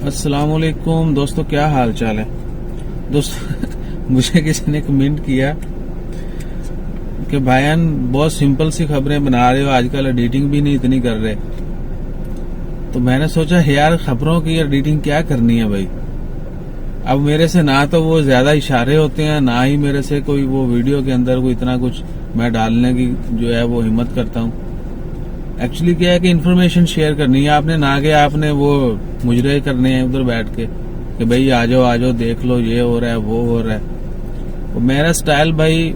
अस्सलाम वालेकुम दोस्तों, क्या हाल चाल है दोस्तों। मुझे किसी ने कमेंट किया कि भाईयान बहुत सिंपल सी खबरें बना रहे हो, आजकल एडिटिंग भी नहीं इतनी कर रहे। तो मैंने सोचा यार खबरों की एडिटिंग क्या करनी है भाई। अब मेरे से ना तो वो ज्यादा इशारे होते हैं, ना ही मेरे से कोई वो वीडियो के अंदर कोई इतना कुछ मैं डालने की जो है वो हिम्मत करता हूँ। एक्चुअली क्या है कि इन्फॉर्मेशन शेयर करनी है आपने, ना कि आपने वो मुजरे करने हैं उधर बैठ के कि भाई आ जाओ देख लो ये हो रहा है वो हो रहा है। तो मेरा स्टाइल भाई,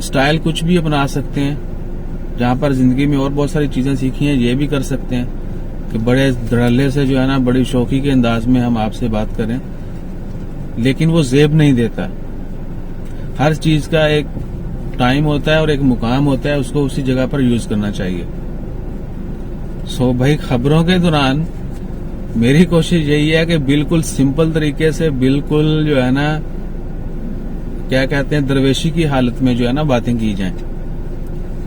स्टाइल कुछ भी अपना सकते हैं। जहाँ पर जिंदगी में और बहुत सारी चीजें सीखी हैं, ये भी कर सकते हैं कि बड़े धड़ल्ले से जो है ना, बड़ी शौकी के अंदाज में हम आपसे बात करें, लेकिन वो जेब नहीं देता। हर चीज का एक टाइम होता है और एक मुकाम होता है, उसको उसी जगह पर यूज करना चाहिए। सो भाई खबरों के दौरान मेरी कोशिश यही है कि बिल्कुल सिंपल तरीके से, बिल्कुल जो है ना, क्या कहते हैं, दरवेशी की हालत में जो है ना बातें की जाएं।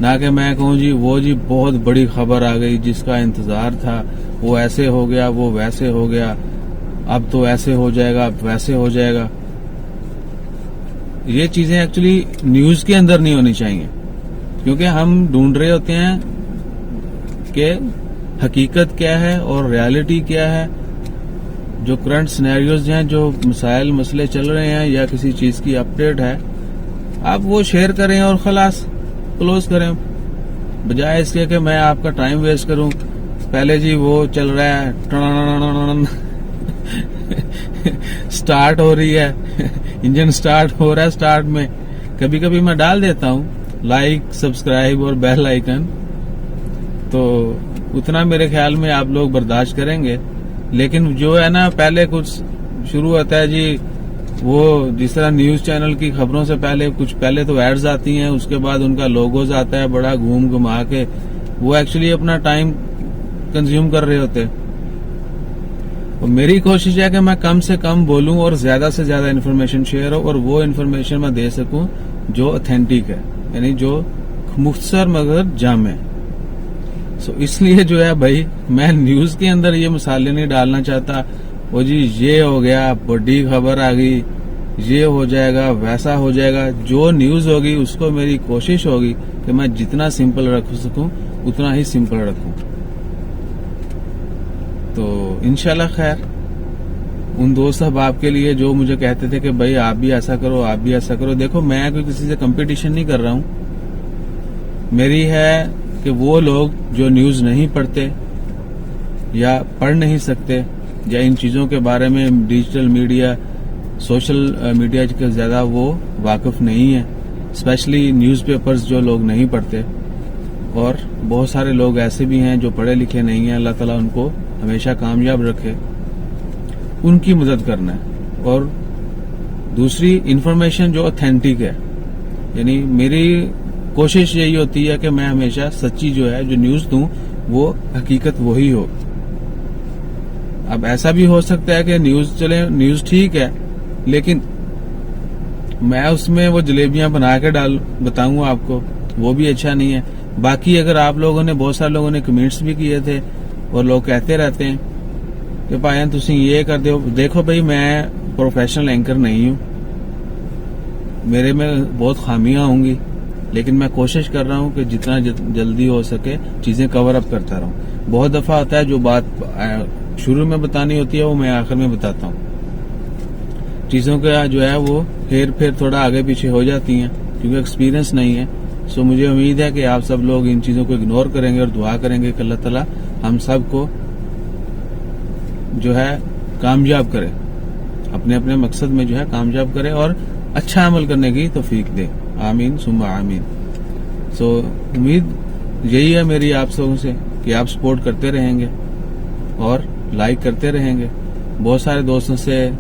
ना कि मैं कहूँ जी वो जी बहुत बड़ी खबर आ गई जिसका इंतजार था, वो ऐसे हो गया, वो वैसे हो गया, अब तो ऐसे हो जाएगा, अब वैसे हो जाएगा। ये चीजें एक्चुअली न्यूज के अंदर नहीं होनी चाहिए, क्योंकि हम ढूंढ रहे होते हैं कि हकीकत क्या है और रियलिटी क्या है। जो करंट सिनेरियोज हैं, जो मसाइल मसले चल रहे हैं या किसी चीज की अपडेट है, आप वो शेयर करें और खलास क्लोज करें, बजाय इसके कि मैं आपका टाइम वेस्ट करूं। पहले जी वो चल रहा है, स्टार्ट हो रही है, इंजन स्टार्ट हो रहा है, स्टार्ट में कभी कभी मैं डाल देता हूं लाइक, सब्सक्राइब और बेल आइकन। तो उतना मेरे ख्याल में आप लोग बर्दाश्त करेंगे। लेकिन जो है ना, पहले कुछ शुरू होता है जी, वो जिस तरह न्यूज चैनल की खबरों से पहले तो एड्स आती हैं, उसके बाद उनका लोगोज आता है बड़ा घूम घुमा के, वो एक्चुअली अपना टाइम कंज्यूम कर रहे होते। तो मेरी कोशिश है कि मैं कम से कम बोलूं और ज्यादा से ज्यादा इन्फॉर्मेशन शेयर हो, और वो इन्फॉर्मेशन मैं दे सकूं जो ऑथेंटिक है, यानी जो मुख्तसर मगर जामे। सो इसलिए जो है भाई, मैं न्यूज के अंदर ये मसाले नहीं डालना चाहता। वो जी ये हो गया, बड़ी खबर आ गई, ये हो जाएगा, वैसा हो जाएगा। जो न्यूज होगी उसको मेरी कोशिश होगी कि मैं जितना सिंपल रख सकूं उतना ही सिंपल रखूं। तो इंशाल्लाह खैर, उन दोस्त अहबाब के लिए जो मुझे कहते थे कि भाई आप भी ऐसा करो, आप भी ऐसा करो, देखो मैं कोई किसी से कंपटीशन नहीं कर रहा हूं। मेरी है कि वो लोग जो न्यूज नहीं पढ़ते या पढ़ नहीं सकते, या इन चीजों के बारे में डिजिटल मीडिया, सोशल मीडिया के ज्यादा वो वाकिफ नहीं है, स्पेशली न्यूज़पेपर्स जो लोग नहीं पढ़ते, और बहुत सारे लोग ऐसे भी हैं जो पढ़े लिखे नहीं हैं, अल्लाह ताला उनको हमेशा कामयाब रखे, उनकी मदद करना है। और दूसरी इंफॉर्मेशन जो ऑथेंटिक है, यानी मेरी कोशिश यही होती है कि मैं हमेशा सच्ची जो है, जो न्यूज दूं, वो हकीकत वही हो। अब ऐसा भी हो सकता है कि न्यूज ठीक है, लेकिन मैं उसमें वो जलेबियां बना के बताऊंगा आपको, वो भी अच्छा नहीं है। बाकी अगर आप लोगों ने, बहुत सारे लोगों ने कमेंट्स भी किए थे और लोग कहते रहते हैं कि भाईयान तुसी ये कर दो। देखो भाई, मैं प्रोफेशनल एंकर नहीं हूं, मेरे में बहुत खामियां होंगी, लेकिन मैं कोशिश कर रहा हूं कि जितना जल्दी हो सके चीजें कवर अप करता रहूं। बहुत दफा होता है जो बात शुरू में बतानी होती है वो मैं आखिर में बताता हूं। चीजों का जो है वो हेर फेर थोड़ा आगे पीछे हो जाती हैं, क्योंकि एक्सपीरियंस नहीं है। सो मुझे उम्मीद है कि आप सब लोग इन चीजों को इग्नोर करेंगे और दुआ करेंगे कि अल्लाह ताला हम सब को जो है कामयाब करे, अपने अपने मकसद में जो है कामयाब करे और अच्छा अमल करने की तौफीक दे। आमीन सुम्मा आमीन। सो उम्मीद यही है मेरी आप सबों से कि आप सपोर्ट करते रहेंगे और लाइक करते रहेंगे। बहुत सारे दोस्तों से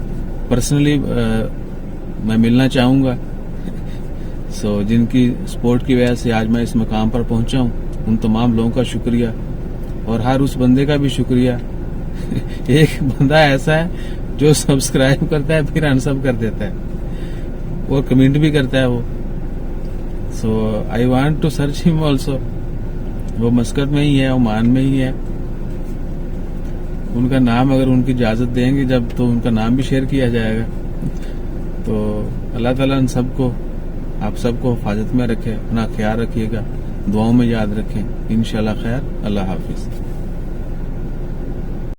पर्सनली मैं मिलना चाहूंगा, सो जिनकी सपोर्ट की वजह से आज मैं इस मकाम पर पहुंचा हूं, उन तमाम लोगों का शुक्रिया, और हर उस बंदे का भी शुक्रिया एक बंदा ऐसा है जो सब्सक्राइब करता है फिर अनसब कर देता है और कमेंट भी करता है वो। So I want to search him also. वो मस्कत में ही है, ओमान में ही है। ان کا نام اگر ان کی اجازت دیں گے جب تو ان کا نام بھی شیئر کیا جائے گا. تو اللہ تعالیٰ ان سب کو آپ سب کو حفاظت میں رکھے, اپنا خیال رکھیے گا, دعاؤں میں یاد رکھیں. انشاءاللہ خیر. اللہ حافظ.